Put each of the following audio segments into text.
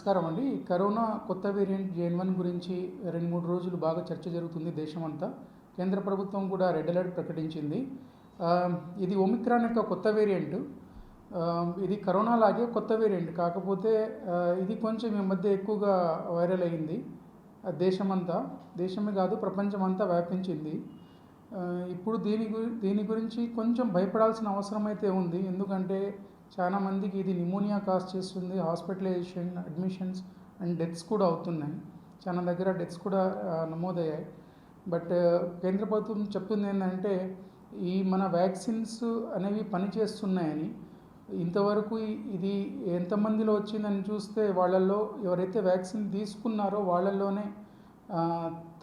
నమస్కారం అండి. కరోనా కొత్త వేరియంట్ JN.1 గురించి 2-3 రోజులు బాగా చర్చ జరుగుతుంది దేశమంతా. కేంద్ర ప్రభుత్వం కూడా రెడ్ అలర్ట్ ప్రకటించింది. ఇది ఒమిక్రాన్ యొక్క కొత్త వేరియంట్. ఇది కరోనా లాగే కొత్త వేరియంట్, కాకపోతే ఇది కొంచెం ఈ మధ్య ఎక్కువగా వైరల్ అయ్యింది దేశమంతా. దేశమే కాదు, ప్రపంచమంతా వ్యాపించింది. ఇప్పుడు దీని గురించి కొంచెం భయపడాల్సిన అవసరం అయితే ఉంది. ఎందుకంటే చాలా మందికి ఇది నిమోనియా కాజ్ చేస్తుంది. హాస్పిటలైజేషన్, అడ్మిషన్స్ అండ్ డెత్స్ కూడా అవుతున్నాయి. చాలా దగ్గర డెత్స్ కూడా నమోదయ్యాయి. బట్ కేంద్ర ప్రభుత్వం చెప్తుంది ఏంటంటే మన వ్యాక్సిన్స్ అనేవి పనిచేస్తున్నాయని. ఇంతవరకు ఇది ఎంతమందిలో వచ్చిందని చూస్తే వాళ్ళల్లో ఎవరైతే వ్యాక్సిన్ తీసుకున్నారో వాళ్ళల్లోనే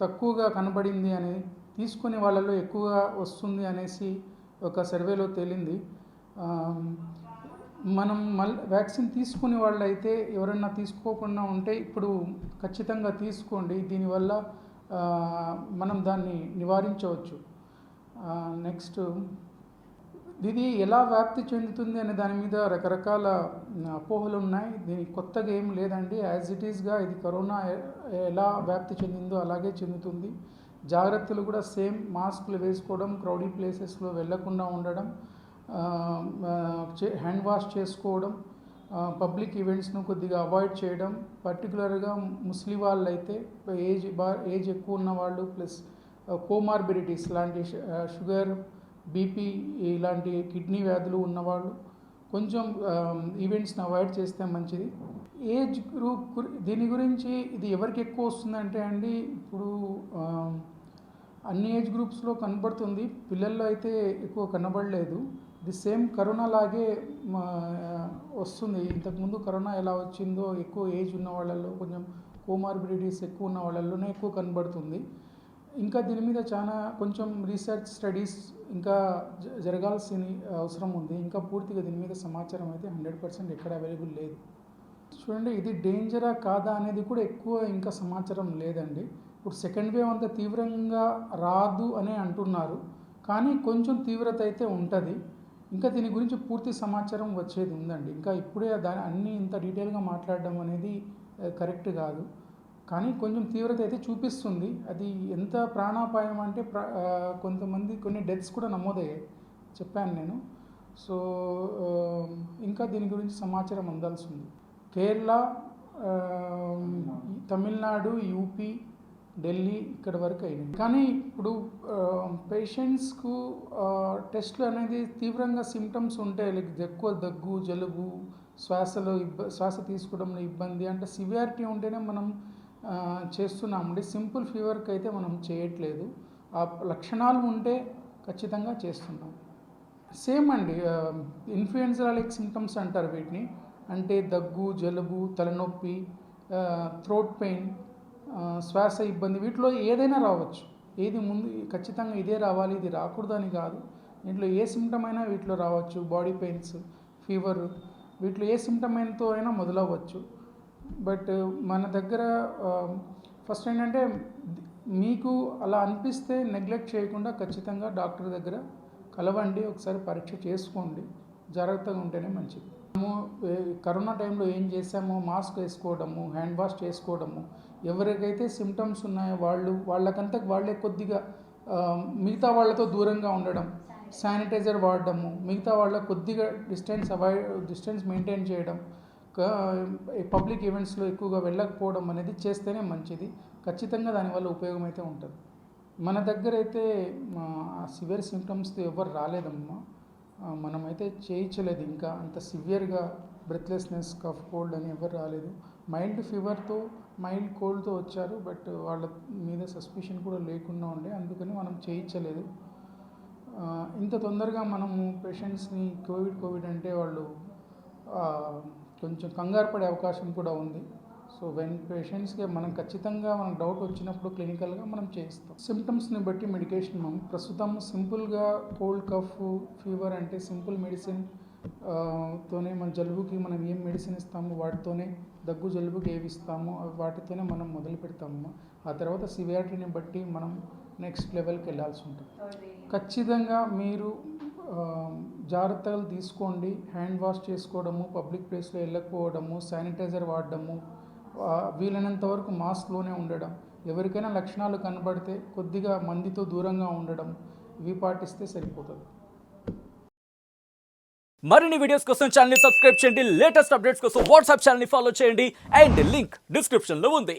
తక్కువగా కనబడింది అని, తీసుకునే వాళ్ళల్లో ఎక్కువగా వస్తుంది అనేసి ఒక సర్వేలో తేలింది. మనం వ్యాక్సిన్ తీసుకునే వాళ్ళైతే ఎవరన్నా తీసుకోకుండా ఉంటే ఇప్పుడు ఖచ్చితంగా తీసుకోండి. దీనివల్ల మనం దాన్ని నివారించవచ్చు. నెక్స్ట్, ఇది ఎలా వ్యాప్తి చెందుతుంది అనే దాని మీద రకరకాల అపోహలు ఉన్నాయి. దీనికి కొత్తగా ఏం లేదండి. యాజ్ ఇట్ ఈస్గా ఇది కరోనా ఎలా వ్యాప్తి చెందిందో అలాగే చెందుతుంది. జాగ్రత్తలు కూడా సేమ్. మాస్కులు వేసుకోవడం, క్రౌడీ ప్లేసెస్లో వెళ్లకుండా ఉండడం, హ్యాండ్ వాష్ చేసుకోవడం, పబ్లిక్ ఈవెంట్స్ను కొద్దిగా అవాయిడ్ చేయడం. పర్టికులర్గా ముస్లిం వాళ్ళు అయితే ఏజ్ ఎక్కువ ఉన్న వాళ్ళు, ప్లస్ కోమార్బిడిటీస్ లాంటి షుగర్, బీపీ ఇలాంటి కిడ్నీ వ్యాధులు ఉన్నవాళ్ళు కొంచెం ఈవెంట్స్ని అవాయిడ్ చేస్తే మంచిది. ఏజ్ గ్రూప్ దీని గురించి ఇది ఎవరికి ఎక్కువ వస్తుందంటే అండి, ఇప్పుడు అన్ని ఏజ్ గ్రూప్స్లో కనబడుతుంది. పిల్లల్లో అయితే ఎక్కువ కనబడలేదు. ఇది సేమ్ కరోనా లాగే వస్తుంది. ఇంతకుముందు కరోనా ఎలా వచ్చిందో ఎక్కువ ఏజ్ ఉన్న వాళ్ళల్లో, కొంచెం కోమార్బిడిటీస్ ఎక్కువ ఉన్న వాళ్ళల్లోనే ఎక్కువ కనబడుతుంది. ఇంకా దీని మీద కొంచెం రీసెర్చ్ స్టడీస్ ఇంకా జరగాల్సిన అవసరం ఉంది. ఇంకా పూర్తిగా దీని మీద సమాచారం అయితే 100% ఎక్కడ అవైలబుల్ లేదు. చూడండి, ఇది డేంజరా కాదా అనేది కూడా ఎక్కువ ఇంకా సమాచారం లేదండి. ఇప్పుడు సెకండ్ వేవ్ అంత తీవ్రంగా రాదు అని అంటున్నారు, కానీ కొంచెం తీవ్రత అయితే ఉంటుంది. ఇంకా దీని గురించి పూర్తి సమాచారం వచ్చేది ఉందండి. ఇంకా ఇప్పుడే అన్నీ ఇంత డీటెయిల్గా మాట్లాడడం అనేది కరెక్ట్ కాదు, కానీ కొంచెం తీవ్రత అయితే చూపిస్తుంది. అది ఎంత ప్రాణాపాయం అంటే కొన్ని డెత్స్ కూడా నమోదయ్యాయి, చెప్పాను నేను. సో ఇంకా దీని గురించి సమాచారం అందాల్సి ఉంది. కేరళ, తమిళనాడు, యూపీ, ఢిల్లీ ఇక్కడ వరకు అయినాయి. కానీ ఇప్పుడు పేషెంట్స్కు టెస్ట్లు అనేది తీవ్రంగా సిమ్టమ్స్ ఉంటాయి. లైక్ ఎక్కువ దగ్గు, జలుబు, శ్వాస తీసుకోవడంలో ఇబ్బంది, అంటే సివియారిటీ ఉంటేనే మనం చేస్తున్నామండి. సింపుల్ ఫీవర్కి అయితే మనం చేయట్లేదు. ఆ లక్షణాలు ఉంటే ఖచ్చితంగా చేస్తున్నాం. సేమ్ అండి, ఇన్ఫ్లుయెన్జా లైక్ సిమ్టమ్స్ అంటారు వీటిని. అంటే దగ్గు, జలుబు, తలనొప్పి, థ్రోట్ పెయిన్, శ్వాస ఇబ్బంది, వీటిలో ఏదైనా రావచ్చు. ఏది ముందు ఖచ్చితంగా ఇదే రావాలి, ఇది రాకూడదు అని కాదు. దీంట్లో ఏ సిమ్టమ్ అయినా వీటిలో రావచ్చు. బాడీ పెయిన్స్, ఫీవర్, వీటిలో ఏ సిమ్టమ్ అయినా మొదలవ్వచ్చు. బట్ మన దగ్గర ఫస్ట్ ఏంటంటే, మీకు అలా అనిపిస్తే నెగ్లెక్ట్ చేయకుండా ఖచ్చితంగా డాక్టర్ దగ్గర కలవండి, ఒకసారి పరీక్ష చేసుకోండి. జాగ్రత్తగా ఉంటేనే మంచిది. మనము కరోనా టైంలో ఏం చేసామో, మాస్క్ వేసుకోవడము, హ్యాండ్ వాష్ చేసుకోవడము, ఎవరికైతే సిమ్టమ్స్ ఉన్నాయో వాళ్ళకంతా వాళ్ళే కొద్దిగా మిగతా వాళ్ళతో దూరంగా ఉండడం, శానిటైజర్ వాడడము, మిగతా వాళ్ళ కొద్దిగా డిస్టెన్స్ మెయింటైన్ చేయడం, పబ్లిక్ ఈవెంట్స్లో ఎక్కువగా వెళ్ళకపోవడం అనేది చేస్తేనే మంచిది. ఖచ్చితంగా దానివల్ల ఉపయోగం అయితే ఉంటుంది. మన దగ్గర అయితే సివియర్ సిమ్టమ్స్తో ఎవరు రాలేదమ్మా. మనమైతే చేయించలేదు ఇంకా అంత సివియర్గా. బ్రెత్లెస్నెస్, కఫ్, కోల్డ్ అని ఎవరు రాలేదు. మైల్డ్ ఫీవర్తో, మైల్డ్ కోల్డ్తో వచ్చారు, బట్ వాళ్ళ మీద సస్పిషన్ కూడా లేకుండా ఉండే, అందుకని మనం చేయించలేదు. ఇంత తొందరగా మనము పేషెంట్స్ని కోవిడ్ అంటే వాళ్ళు కొంచెం కంగారు పడే అవకాశం కూడా ఉంది. సో పేషెంట్స్కి మనం ఖచ్చితంగా మనకు డౌట్ వచ్చినప్పుడు క్లినికల్గా మనం చేయిస్తాం. సిమ్టమ్స్ని బట్టి మెడికేషన్ మనం ప్రస్తుతం సింపుల్గా కోల్డ్, కఫ్, ఫీవర్ అంటే సింపుల్ మెడిసిన్ తోనే, మన జలుబుకి మనం ఏం మెడిసిన్ ఇస్తామో వాటితోనే, దగ్గు జలుబుకి ఏవి ఇస్తామో వాటితోనే మనం మొదలు పెడతాము. ఆ తర్వాత సివియారిటీని బట్టి మనం నెక్స్ట్ లెవెల్కి వెళ్ళాల్సి ఉంటుంది. ఖచ్చితంగా మీరు జాగ్రత్తలు తీసుకోండి. హ్యాండ్ వాష్ చేసుకోవడము, పబ్లిక్ ప్లేస్లో వెళ్ళకపోవడము, శానిటైజర్ వాడడము, వీలైనంత వరకు మాస్క్లోనే ఉండడం, ఎవరికైనా లక్షణాలు కనబడితే కొద్దిగా మందితో దూరంగా ఉండడం, ఇవి పాటిస్తే సరిపోతుంది. మరిన్ని వీడియోస్ కోసం ఛానల్ ని సబ్స్క్రైబ్ చేయండి. లేటెస్ట్ అప్డేట్స్ కోసం వాట్సాప్ ఛానల్ ని ఫాలో చేయండి. అండ్ లింక్ డిస్క్రిప్షన్ లో ఉంది.